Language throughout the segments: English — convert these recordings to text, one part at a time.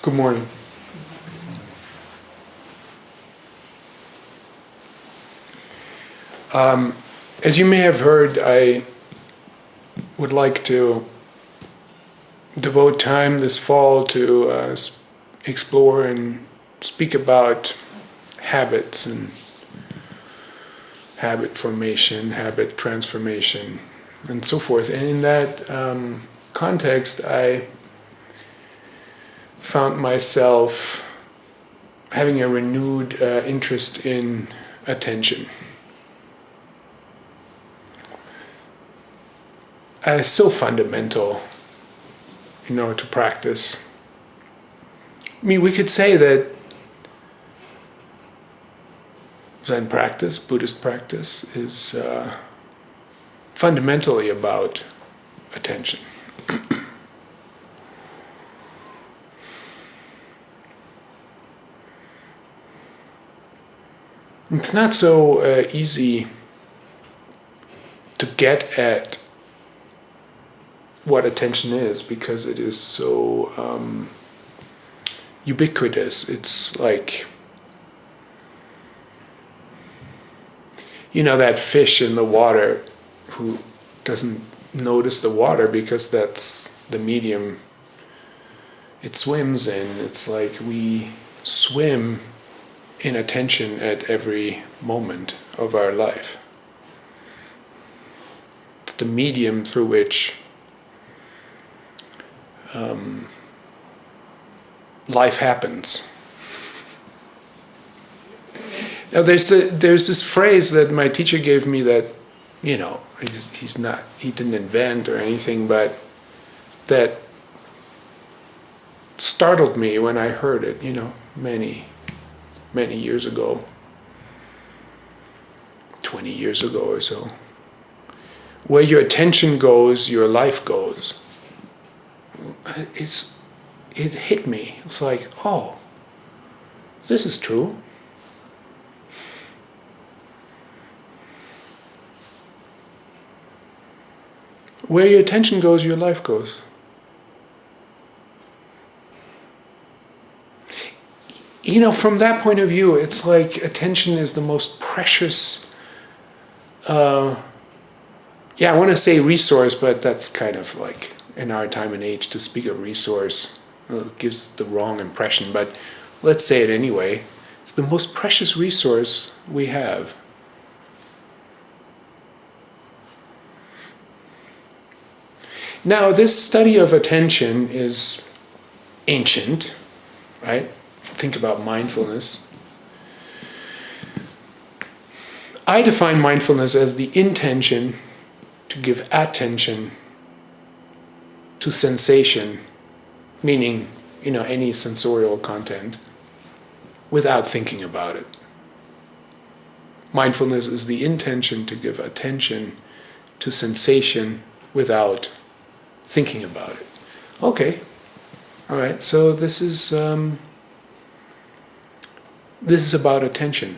Good morning. As you may have heard, I would like to devote time this fall to explore and speak about habits and habit formation, habit transformation, and so forth. And in that context, I found myself having a renewed interest in attention. It's so fundamental, to practice. I mean, we could say that Zen practice, Buddhist practice, is fundamentally about attention. It's not so easy to get at what attention is because it is so ubiquitous. It's like, that fish in the water who doesn't notice the water because that's the medium it swims in. It's like we swim in attention at every moment of our life. It's the medium through which life happens. Now there's this phrase that my teacher gave me that, he didn't invent or anything, but that startled me when I heard it, many years ago, 20 years ago or so. Where your attention goes, your life goes. It hit me. It's like, oh, this is true. Where your attention goes, your life goes. From that point of view, it's like attention is the most precious, I want to say resource, but that's kind of like, in our time and age, to speak of resource gives the wrong impression, but let's say it anyway. It's the most precious resource we have. Now, this study of attention is ancient, right? Think about mindfulness. I define mindfulness as the intention to give attention to sensation, meaning, any sensorial content, without thinking about it. Mindfulness is the intention to give attention to sensation without thinking about it. Okay, all right. So this is about attention.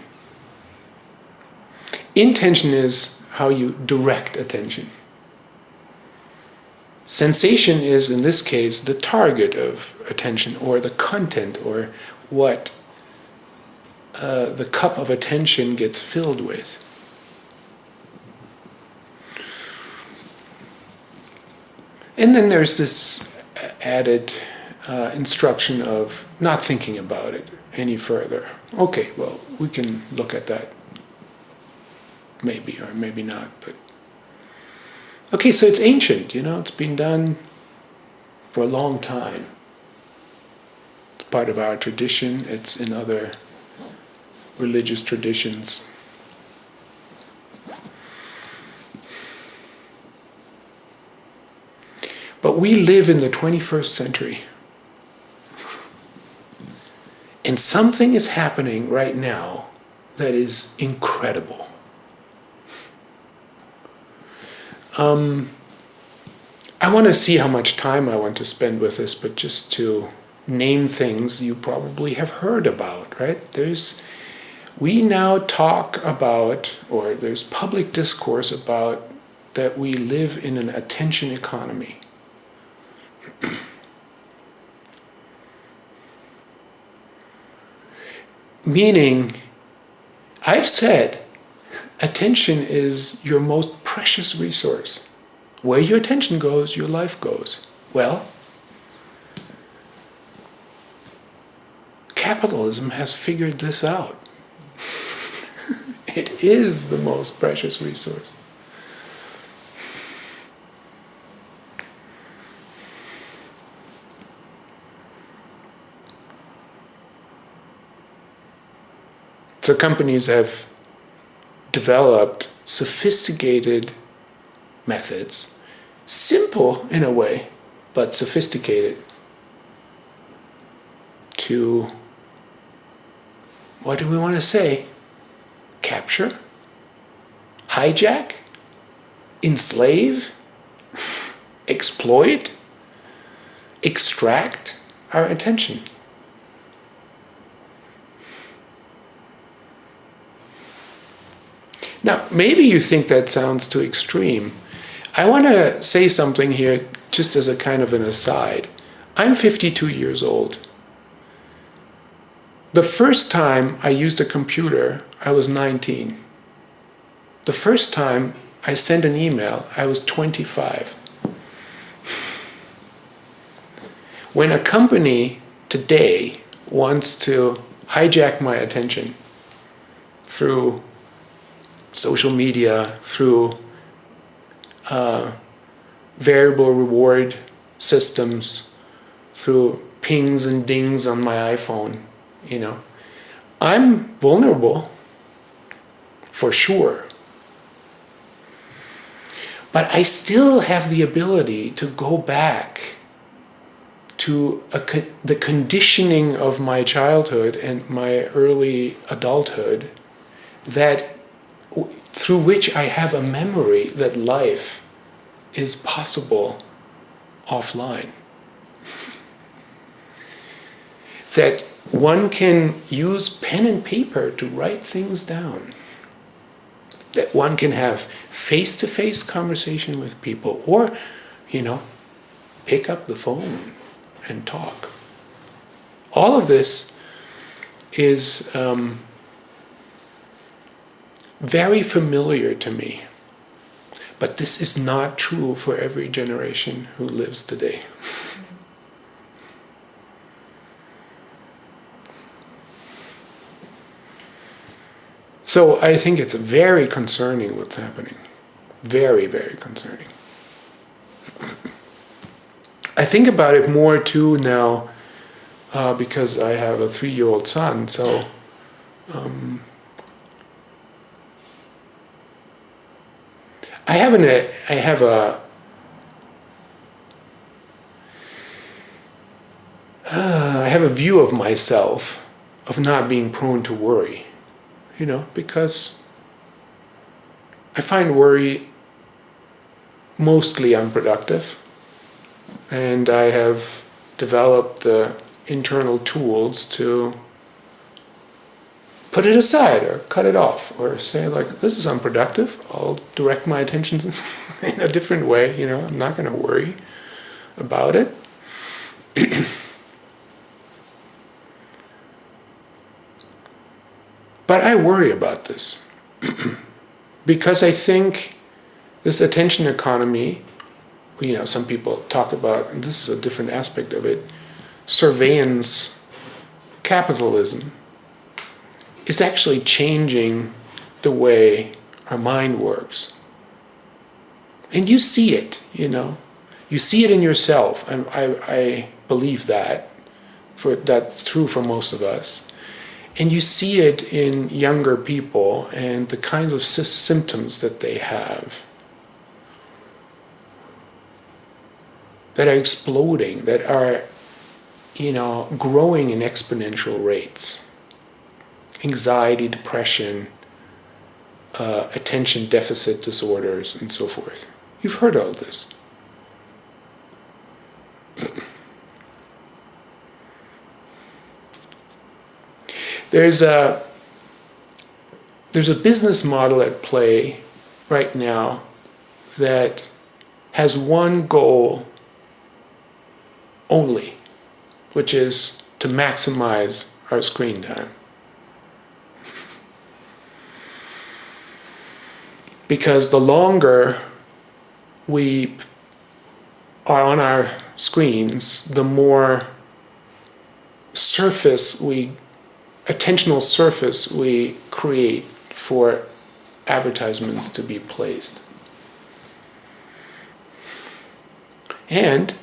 Intention is how you direct attention. Sensation is, in this case, the target of attention, or the content, or what the cup of attention gets filled with. And then there's this added instruction of not thinking about it any further. Okay, well, we can look at that maybe or maybe not, but okay, so it's ancient, it's been done for a long time. It's part of our tradition, it's in other religious traditions. But we live in the 21st century. And something is happening right now that is incredible. I want to see how much time I want to spend with this, but just to name things you probably have heard about, right? We now talk about, or there's public discourse about, that we live in an attention economy. Meaning, I've said, attention is your most precious resource. Where your attention goes, your life goes. Well, capitalism has figured this out. It is the most precious resource. So companies have developed sophisticated methods, simple in a way, but sophisticated, to, what do we want to say? Capture, hijack, enslave, exploit, extract our attention. Now, maybe you think that sounds too extreme. I want to say something here just as a kind of an aside. I'm 52 years old. The first time I used a computer, I was 19. The first time I sent an email, I was 25. When a company today wants to hijack my attention through social media, through variable reward systems, through pings and dings on my iPhone, I'm vulnerable, for sure. But I still have the ability to go back to the conditioning of my childhood and my early adulthood, through which I have a memory that life is possible offline. That one can use pen and paper to write things down. That one can have face-to-face conversation with people, or, pick up the phone and talk. All of this is very familiar to me. But this is not true for every generation who lives today. So I think it's very concerning what's happening. Very, very concerning. I think about it more too now because I have a 3-year-old son. So I have a view of myself of not being prone to worry, because I find worry mostly unproductive, and I have developed the internal tools to put it aside or cut it off or say, this is unproductive. I'll direct my attention in a different way. I'm not going to worry about it. But I worry about this because I think this attention economy, some people talk about, and this is a different aspect of it, surveillance capitalism, is actually changing the way our mind works. And you see it, You see it in yourself. I believe that. That's true for most of us. And you see it in younger people and the kinds of symptoms that they have that are exploding, that are, growing in exponential rates. Anxiety, depression, attention deficit disorders, and so forth. You've heard all this. There's a business model at play right now that has one goal only, which is to maximize our screen time. Because the longer we are on our screens, the more attentional surface we create for advertisements to be placed. And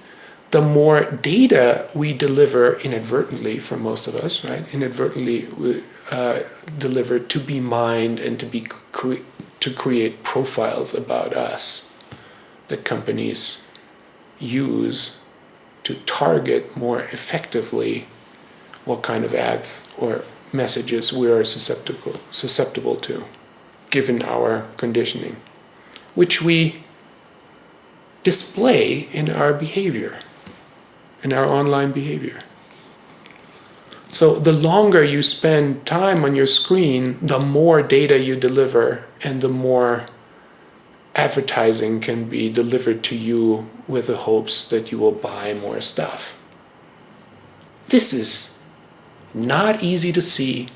the more data we deliver inadvertently, for most of us, right? Inadvertently delivered to be mined and to create profiles about us that companies use to target more effectively what kind of ads or messages we are susceptible to, given our conditioning, which we display in our behavior, in our online behavior. So the longer you spend time on your screen, the more data you deliver and the more advertising can be delivered to you with the hopes that you will buy more stuff. This is not easy to see,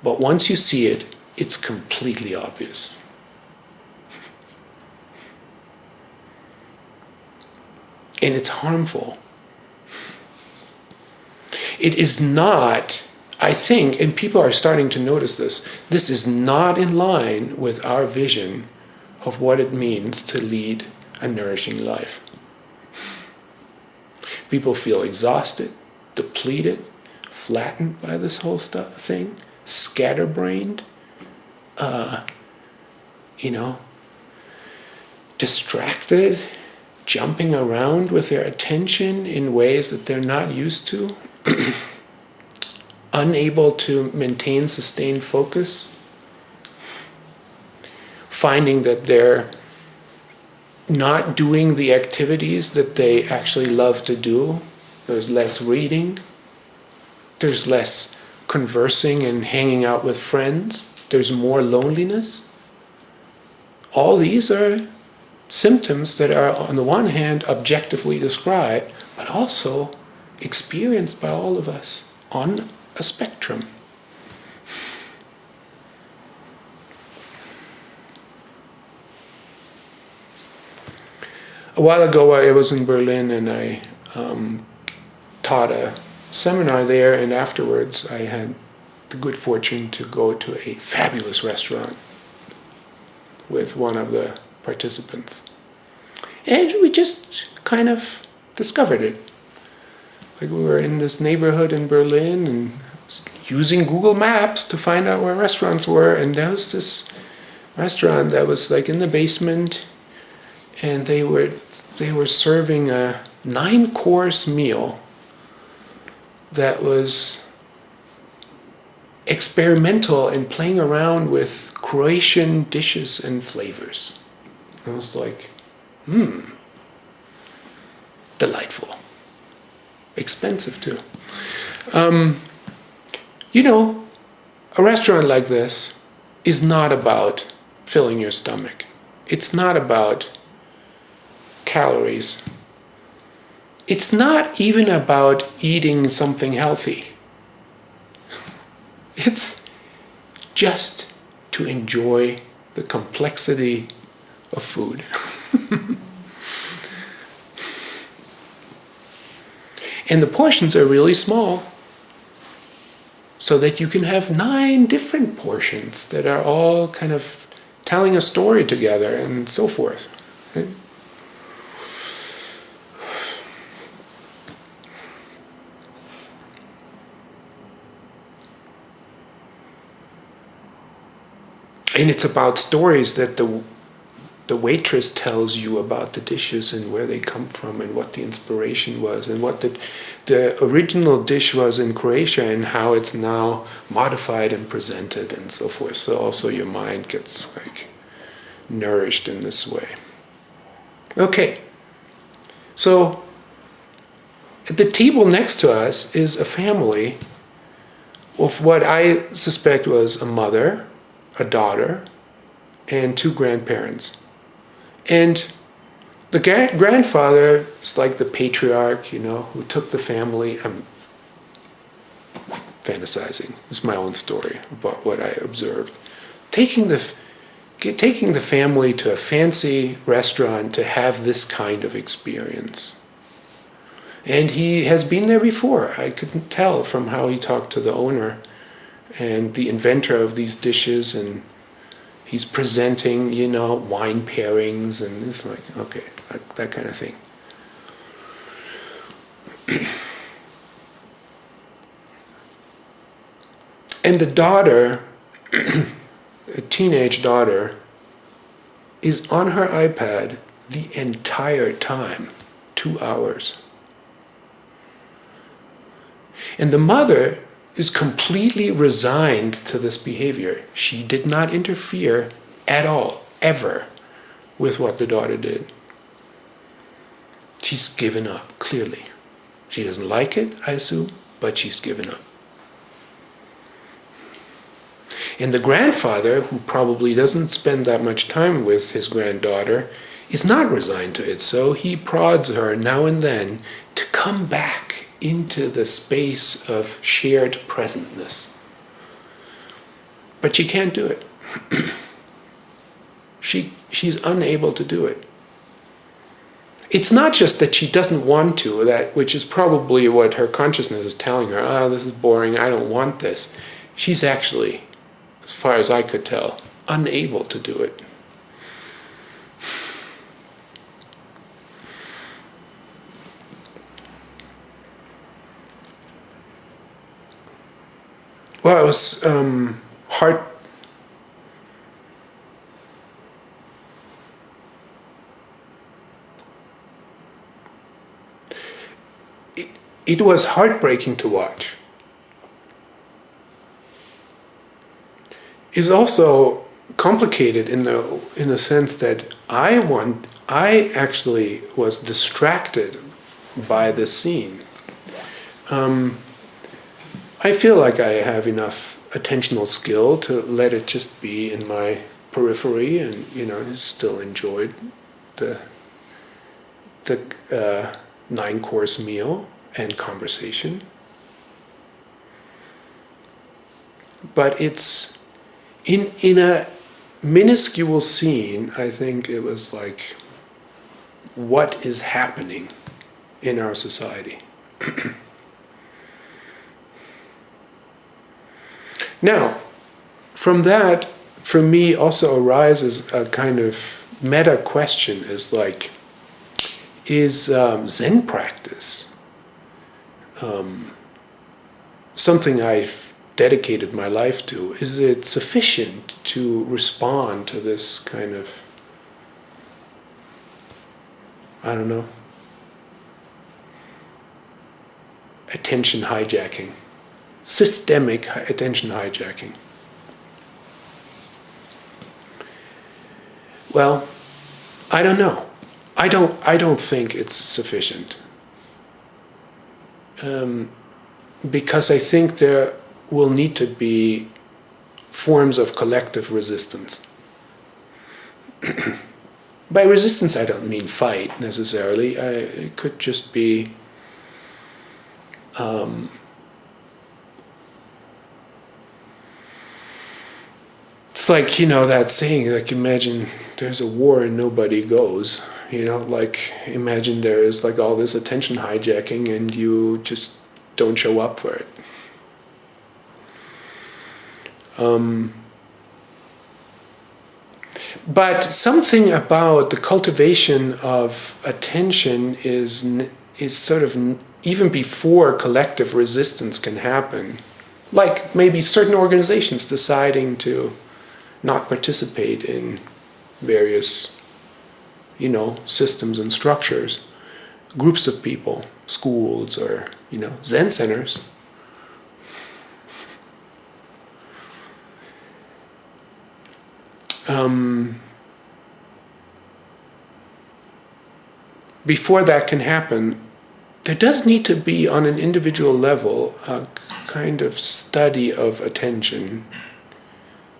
but once you see it, it's completely obvious. And it's harmful. It is not, I think, and people are starting to notice this is not in line with our vision of what it means to lead a nourishing life. People feel exhausted, depleted, flattened by this whole thing, scatterbrained, distracted, jumping around with their attention in ways that they're not used to, unable to maintain sustained focus, finding that they're not doing the activities that they actually love to do. There's less reading, there's less conversing and hanging out with friends, there's more loneliness. All these are symptoms that are, on the one hand, objectively described, but also experienced by all of us on a spectrum. A while ago, I was in Berlin and I taught a seminar there, and afterwards I had the good fortune to go to a fabulous restaurant with one of the participants. And we just kind of discovered it. Like, we were in this neighborhood in Berlin and using Google Maps to find out where restaurants were, and there was this restaurant that was like in the basement, and they were serving a 9-course meal that was experimental and playing around with Croatian dishes and flavors. I was like, delightful. Expensive too. A restaurant like this is not about filling your stomach. It's not about calories. It's not even about eating something healthy. It's just to enjoy the complexity of food. And the portions are really small, so that you can have 9 different portions that are all kind of telling a story together and so forth. Right? And it's about stories that the waitress tells you about the dishes and where they come from and what the inspiration was and what the original dish was in Croatia and how it's now modified and presented and so forth. So also your mind gets like nourished in this way. Okay, so at the table next to us is a family of what I suspect was a mother, a daughter, and 2 grandparents. And the grandfather is like the patriarch, who took the family. I'm fantasizing. It's my own story about what I observed. Taking taking the family to a fancy restaurant to have this kind of experience. And he has been there before. I couldn't tell from how he talked to the owner and the inventor of these dishes, and he's presenting, wine pairings, and it's like, okay, that kind of thing. And the daughter, a teenage daughter, is on her iPad the entire time, 2 hours. And the mother is completely resigned to this behavior. She did not interfere at all, ever, with what the daughter did. She's given up, clearly. She doesn't like it, I assume, but she's given up. And the grandfather, who probably doesn't spend that much time with his granddaughter, is not resigned to it, so he prods her now and then to come back into the space of shared presentness. But she can't do it. She's unable to do it. It's not just that she doesn't want to, which is probably what her consciousness is telling her, this is boring, I don't want this. She's actually, as far as I could tell, unable to do it. Well, it was hard. It was heartbreaking to watch. It's also complicated in the sense that I actually was distracted by the scene. I feel like I have enough attentional skill to let it just be in my periphery, and still enjoyed the 9-course meal and conversation. But it's in a minuscule scene. I think it was like, what is happening in our society? Now, from that, for me, also arises a kind of meta question: is Zen practice something I've dedicated my life to? Is it sufficient to respond to this kind of, attention hijacking? Systemic attention hijacking. Well, I don't know. I don't think it's sufficient. Because I think there will need to be forms of collective resistance. By resistance, I don't mean fight necessarily. It could just be it's like, that saying, imagine there's a war and nobody goes. Imagine there is all this attention hijacking and you just don't show up for it. But something about the cultivation of attention is sort of, even before collective resistance can happen, like maybe certain organizations deciding to not participate in various, systems and structures, groups of people, schools, or, Zen centers. Before that can happen, there does need to be, on an individual level, a kind of study of attention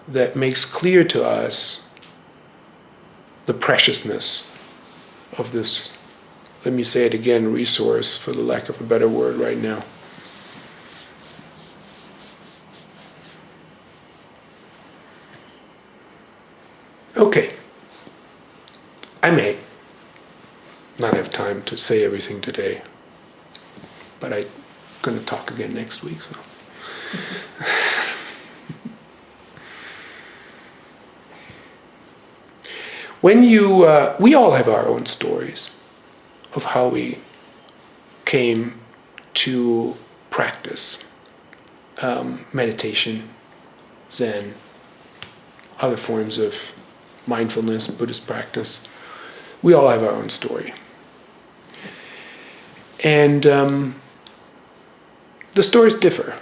that makes clear to us the preciousness of this, let me say it again, resource, for the lack of a better word right now. Okay. I may not have time to say everything today, but I'm going to talk again next week. So. When we all have our own stories of how we came to practice meditation, Zen, other forms of mindfulness, Buddhist practice. We all have our own story. And the stories differ,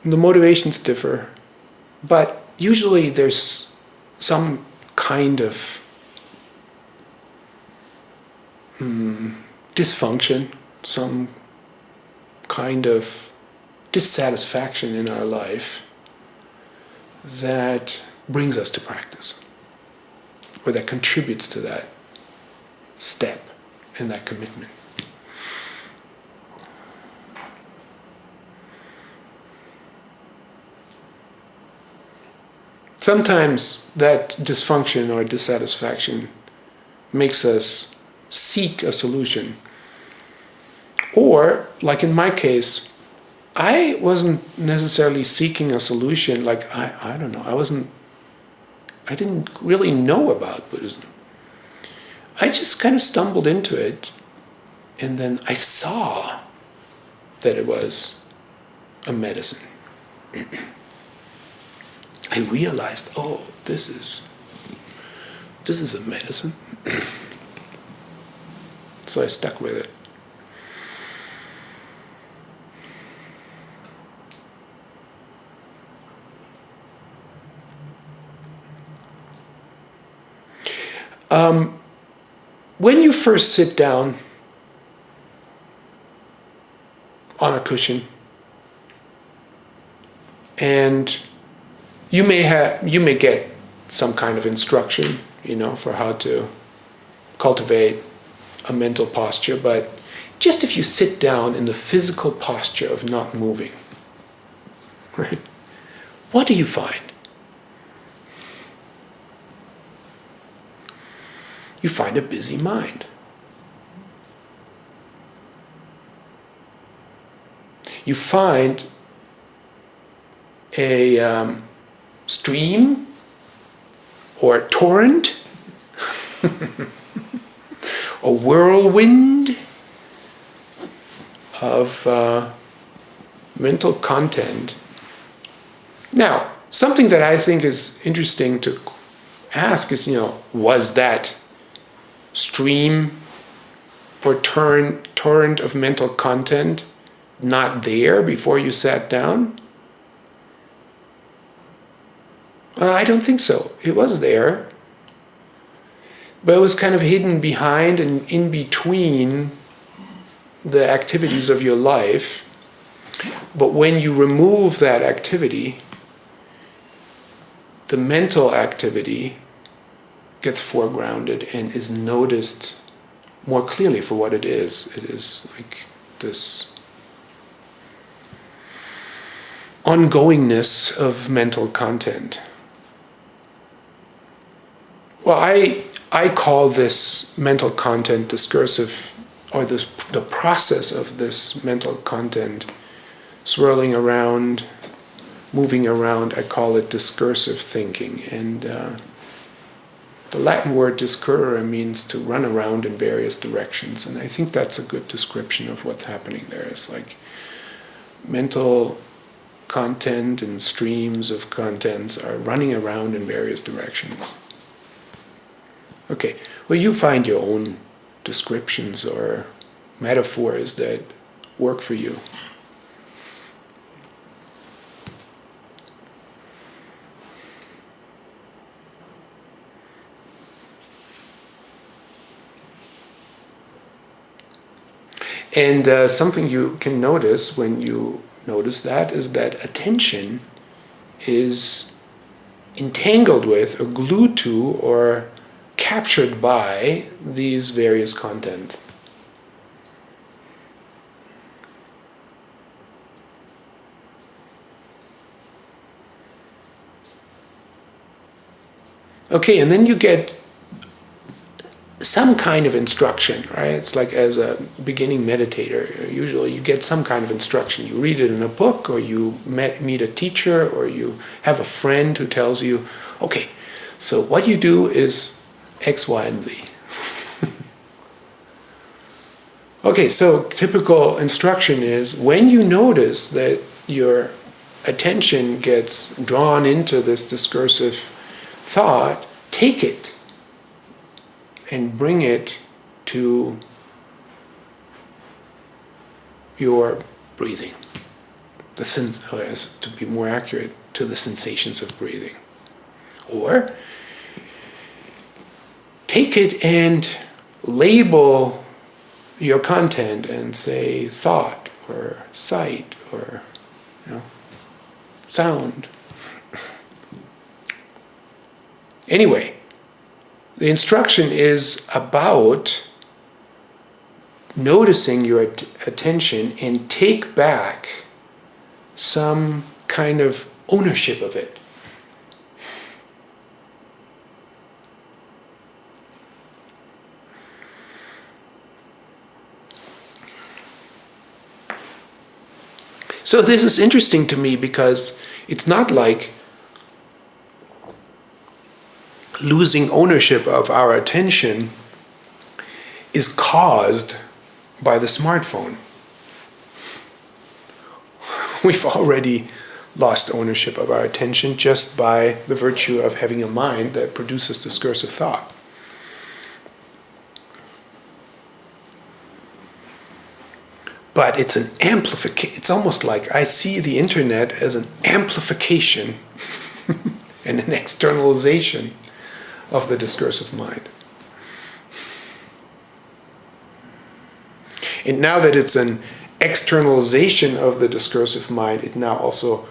the motivations differ, but usually there's some kind of dysfunction, some kind of dissatisfaction in our life that brings us to practice, or that contributes to that step and that commitment. Sometimes that dysfunction or dissatisfaction makes us seek a solution. Or, like in my case, I wasn't necessarily seeking a solution. Like, I don't know, I didn't really know about Buddhism. I just kind of stumbled into it, and then I saw that it was a medicine. I realized, oh, this is a medicine. So I stuck with it. When you first sit down on a cushion, and you may get some kind of instruction, for how to cultivate a mental posture, but just if you sit down in the physical posture of not moving, right? What do you find? You find a busy mind. You find a stream or a torrent, a whirlwind of mental content. Now, something that I think is interesting to ask is, was that stream or torrent of mental content not there before you sat down? I don't think so. It was there, but it was kind of hidden behind and in between the activities of your life. But when you remove that activity, the mental activity gets foregrounded and is noticed more clearly for what it is. It is like this ongoingness of mental content. Well, I call this mental content discursive, or the process of this mental content swirling around, moving around. I call it discursive thinking. And the Latin word discurrere means to run around in various directions. And I think that's a good description of what's happening there. It's like mental content and streams of contents are running around in various directions. Okay, well, you find your own descriptions or metaphors that work for you. And something you can notice when you notice that is that attention is entangled with or glued to or captured by these various contents. Okay, and then you get some kind of instruction, right? It's like as a beginning meditator, usually you get some kind of instruction. You read it in a book, or you meet a teacher, or you have a friend who tells you, okay, so what you do is X, Y, and Z. Okay, so typical instruction is when you notice that your attention gets drawn into this discursive thought, take it and bring it to your breathing. To be more accurate, to the sensations of breathing. Or take it and label your content and say thought or sight or sound. Anyway, the instruction is about noticing your attention and take back some kind of ownership of it. So this is interesting to me because it's not like losing ownership of our attention is caused by the smartphone. We've already lost ownership of our attention just by the virtue of having a mind that produces discursive thought. But it's an amplification. It's almost like I see the internet as an amplification and an externalization of the discursive mind. And now that it's an externalization of the discursive mind, it now also,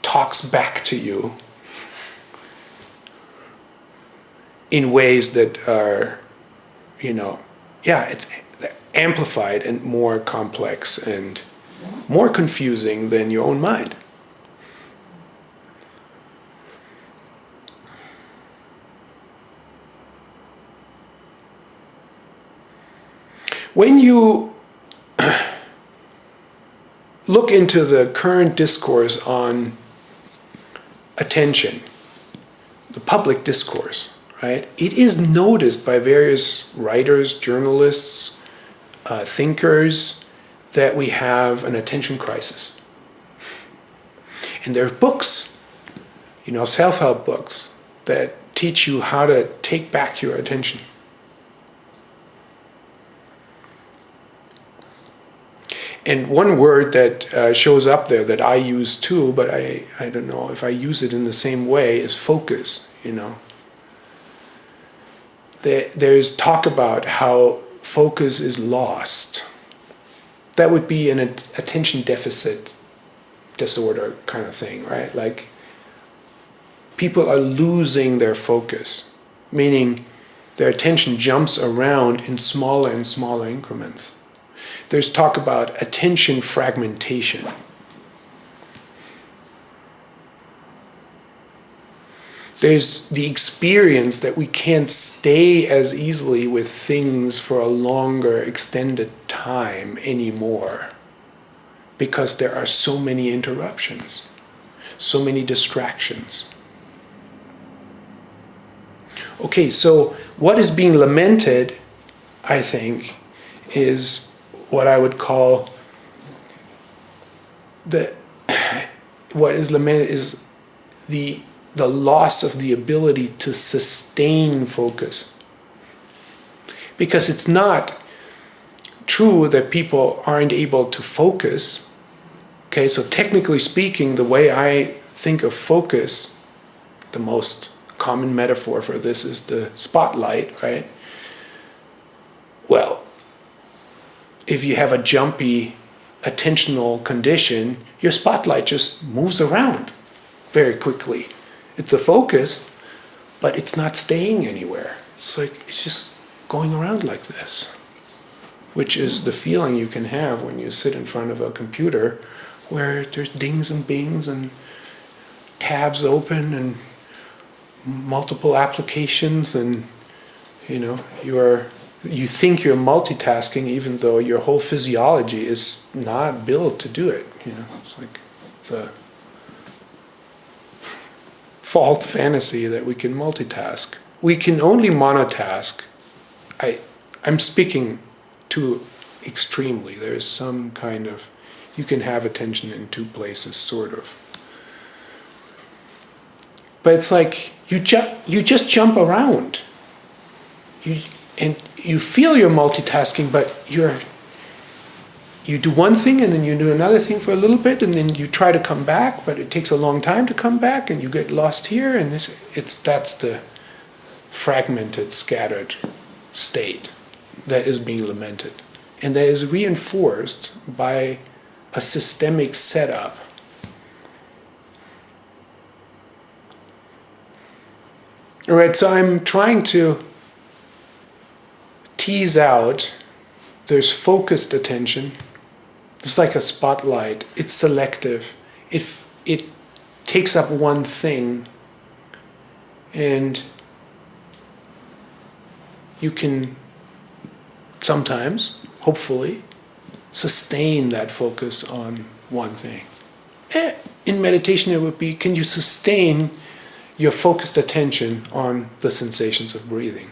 talks back to you in ways that are, it's amplified and more complex and more confusing than your own mind. When you look into the current discourse on attention, the public discourse, right, it is noticed by various writers, journalists, thinkers, that we have an attention crisis. And there are books, self-help books, that teach you how to take back your attention. And one word that shows up there that I use too, but I don't know if I use it in the same way, is focus, There's talk about how focus is lost. That would be an attention deficit disorder kind of thing, right? Like people are losing their focus, meaning their attention jumps around in smaller and smaller increments. There's talk about attention fragmentation. There's the experience that we can't stay as easily with things for a longer, extended time anymore because there are so many interruptions, so many distractions. Okay, so what is being lamented, I think, is what I would call what is lamented is the loss of the ability to sustain focus. Because it's not true that people aren't able to focus. Okay, so technically speaking, the way I think of focus, the most common metaphor for this is the spotlight, right? Well, if you have a jumpy attentional condition, your spotlight just moves around very quickly. It's a focus, but it's not staying anywhere. It's just going around like this, which is the feeling you can have when you sit in front of a computer where there's dings and bings and tabs open and multiple applications, and you think you're multitasking even though your whole physiology is not built to do it. It's a false fantasy that we can multitask. We can only monotask. I'm speaking too extremely. There's some kind of, you can have attention in two places, sort of. But it's like you just jump around. And you feel you're multitasking, but you do one thing and then you do another thing for a little bit, and then you try to come back, but it takes a long time to come back, and you get lost here, and that's the fragmented, scattered state that is being lamented, and that is reinforced by a systemic setup. All right, so I'm trying to tease out, there's focused attention. It's like a spotlight. It's selective. It takes up one thing, and you can sometimes, hopefully, sustain that focus on one thing. In meditation, it would be, can you sustain your focused attention on the sensations of breathing?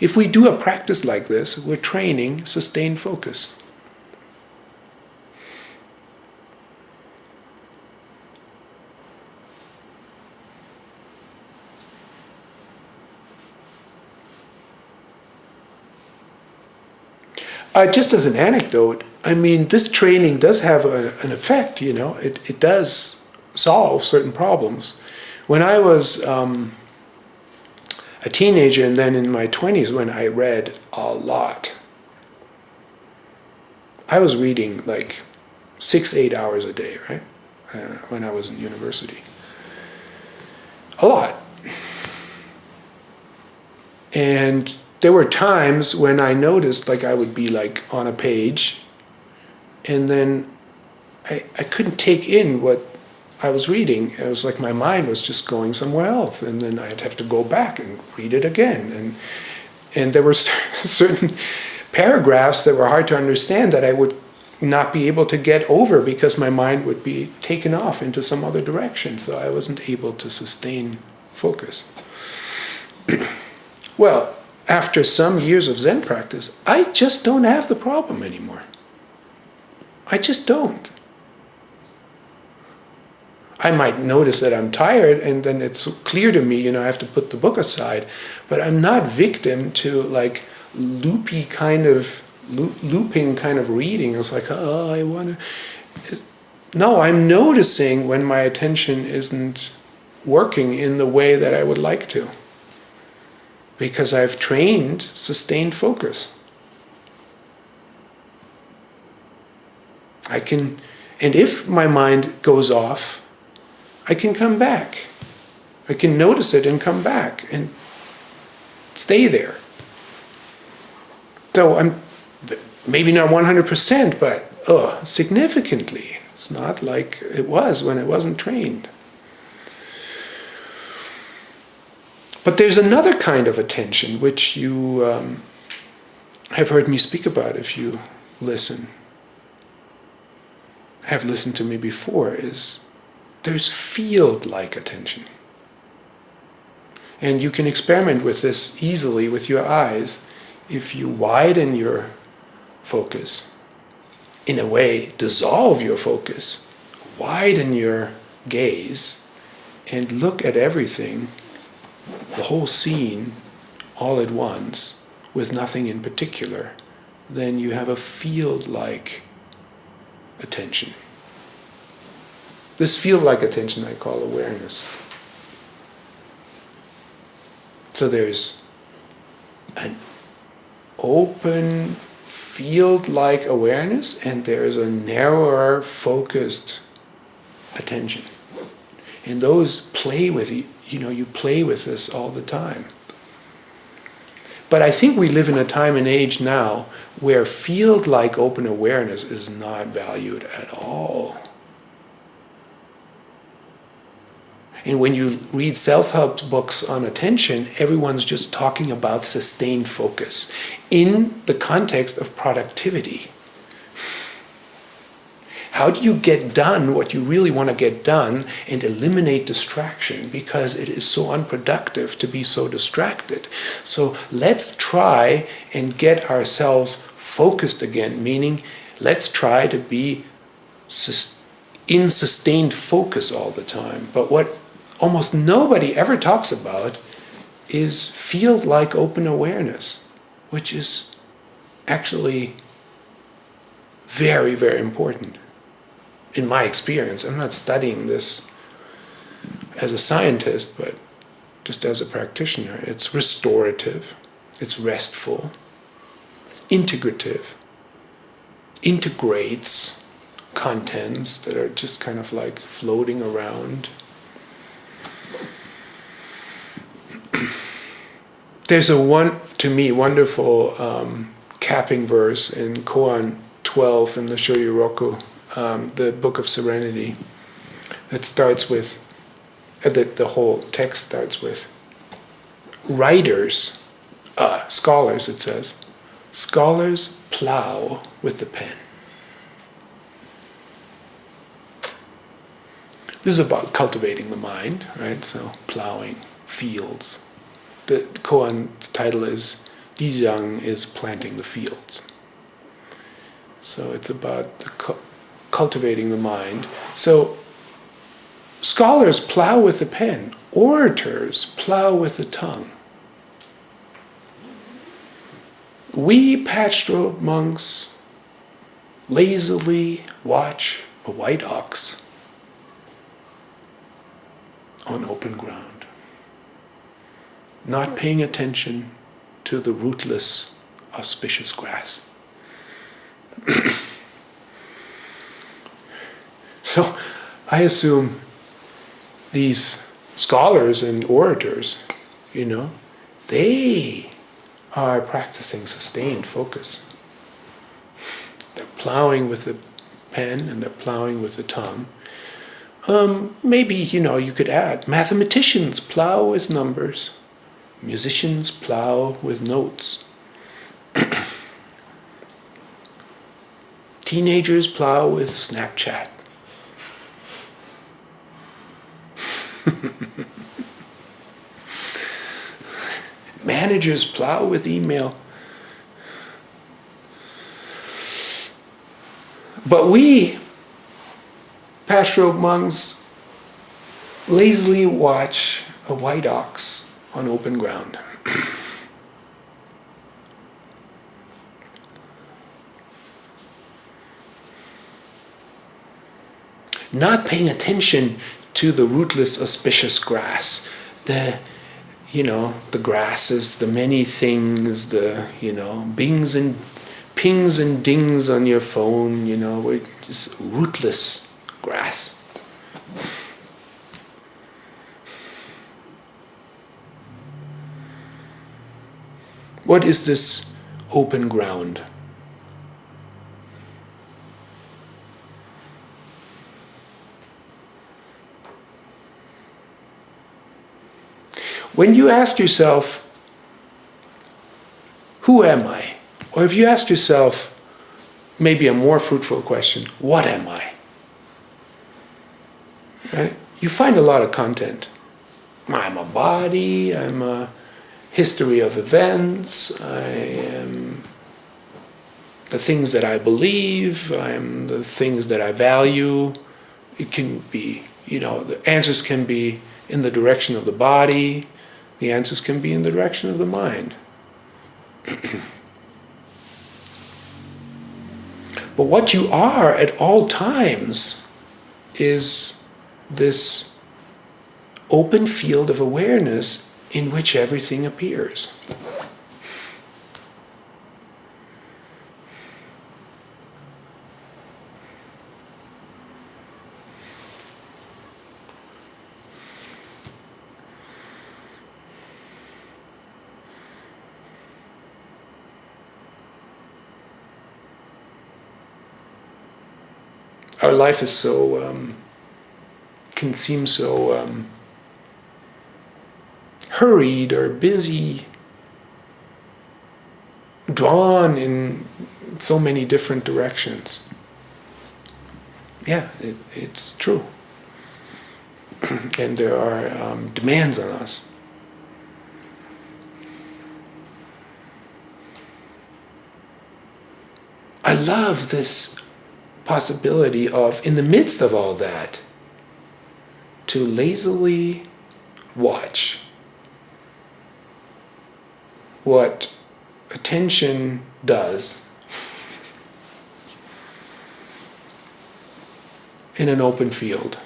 If we do a practice like this, we're training sustained focus. Just as an anecdote, I mean, this training does have an effect, It does solve certain problems. When I was a teenager, and then in my 20s when I read a lot, I was reading like 6-8 hours a day, right? When I was in university. A lot. And there were times when I noticed, like, I would be like on a page, and then I couldn't take in what I was reading. It was like my mind was just going somewhere else, and then I'd have to go back and read it again. And there were certain paragraphs that were hard to understand that I would not be able to get over because my mind would be taken off into some other direction, so I wasn't able to sustain focus. Well, after some years of Zen practice, I just don't have the problem anymore. I just don't. I might notice that I'm tired, and then it's clear to me, I have to put the book aside, but I'm not victim to like looping kind of reading. It's like, I want to. No, I'm noticing when my attention isn't working in the way that I would like to, because I've trained sustained focus. And if my mind goes off, I can come back. I can notice it and come back and stay there. So I'm maybe not 100%, but significantly. It's not like it was when it wasn't trained. But there's another kind of attention which you have heard me speak about if you have listened to me before, is there's field-like attention. And you can experiment with this easily with your eyes if you widen your focus. In a way, dissolve your focus, widen your gaze, and look at everything, the whole scene, all at once, with nothing in particular, then you have a field-like attention. This field-like attention I call awareness. So there's an open field-like awareness, and there's a narrower, focused attention. And those play with you play with this all the time. But I think we live in a time and age now where field-like open awareness is not valued at all. And when you read self-help books on attention, everyone's just talking about sustained focus in the context of productivity. How do you get done what you really want to get done and eliminate distraction? Because it is so unproductive to be so distracted. So let's try and get ourselves focused again, meaning let's try to be in sustained focus all the time. But what almost nobody ever talks about is field-like open awareness, which is actually very, very important. In my experience, I'm not studying this as a scientist, but just as a practitioner. It's restorative, it's restful, it's integrative, integrates contents that are just kind of like floating around. There's a to me, wonderful capping verse in Koan 12 in the Shoyoroku, the Book of Serenity, that starts with, the whole text starts with, writers, scholars, it says, scholars plow with the pen. This is about cultivating the mind, right? So plowing fields. The koan title is Dijang is planting the fields. So it's about cultivating the mind. So scholars plow with the pen. Orators plow with the tongue. We patch-robed monks lazily watch a white ox on open ground, not paying attention to the rootless, auspicious grass. So I assume these scholars and orators, they are practicing sustained focus. They're plowing with the pen and they're plowing with the tongue. Maybe, you could add, mathematicians plow with numbers. Musicians plow with notes. Teenagers plow with Snapchat. Managers plow with email. But we, patch-robed monks, lazily watch a white ox on open ground. Not paying attention to the rootless, auspicious grass, the grasses, the many things, the, bings and pings and dings on your phone, just rootless grass. What is this open ground? When you ask yourself, who am I? Or if you ask yourself, maybe a more fruitful question, what am I? Right? You find a lot of content. I'm a body, I'm a history of events, I am the things that I believe, I'm the things that I value. It can be, the answers can be in the direction of the body, the answers can be in the direction of the mind. But what you are at all times is this open field of awareness in which everything appears. Our life is can seem so hurried or busy, drawn in so many different directions. Yeah, it's true. And there are demands on us. I love this possibility of, in the midst of all that, to lazily watch what attention does in an open field.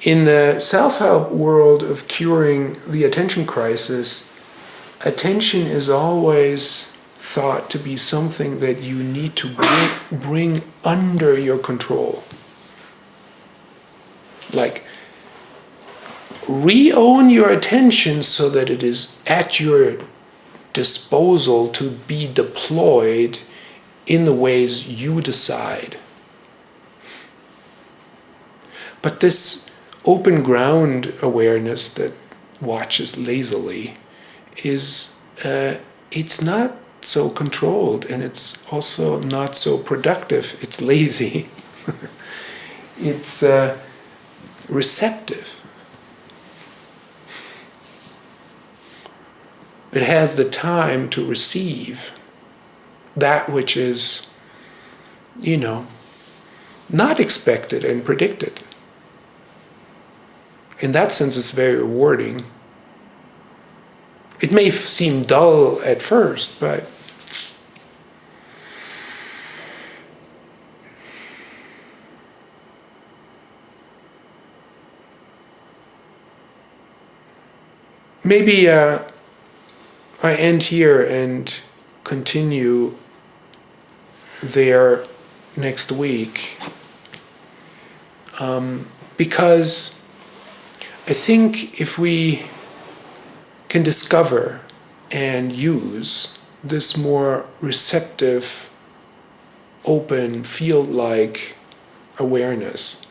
In the self-help world of curing the attention crisis, attention is always thought to be something that you need to bring under your control. Like, re-own your attention so that it is at your disposal to be deployed in the ways you decide. But this open ground awareness that watches lazily is, it's not so controlled, and it's also not so productive. It's lazy. It's receptive. It has the time to receive that which is, not expected and predicted. In that sense, it's very rewarding. It may seem dull at first, but maybe I end here and continue there next week, because I think if we can discover and use this more receptive, open, field-like awareness,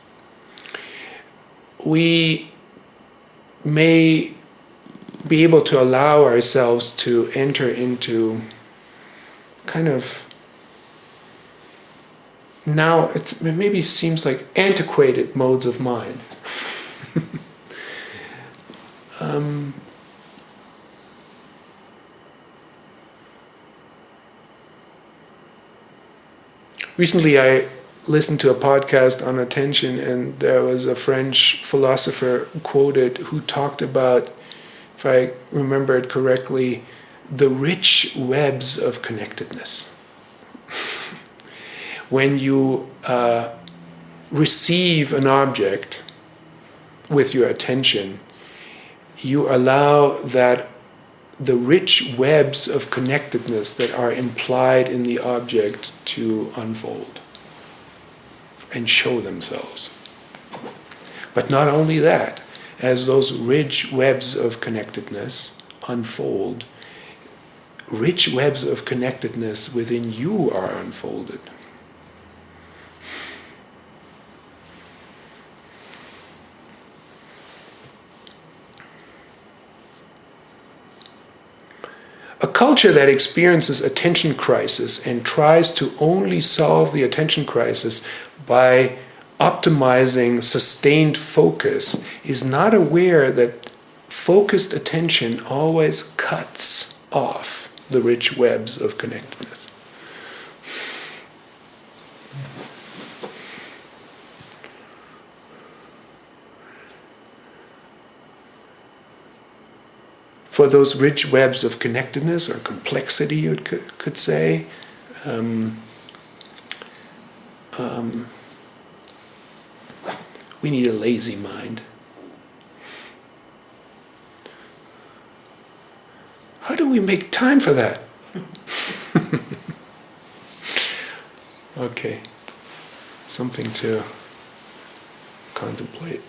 we may be able to allow ourselves to enter into kind of, now it maybe seems like antiquated modes of mind. Recently I listened to a podcast on attention, and there was a French philosopher quoted who talked about, if I remember it correctly, the rich webs of connectedness. When you receive an object with your attention, you allow that the rich webs of connectedness that are implied in the object to unfold and show themselves. But not only that, as those rich webs of connectedness unfold, rich webs of connectedness within you are unfolded. A culture that experiences attention crisis and tries to only solve the attention crisis by optimizing sustained focus is not aware that focused attention always cuts off the rich webs of connectedness. For those rich webs of connectedness, or complexity, you could say, we need a lazy mind. How do we make time for that? Okay, something to contemplate.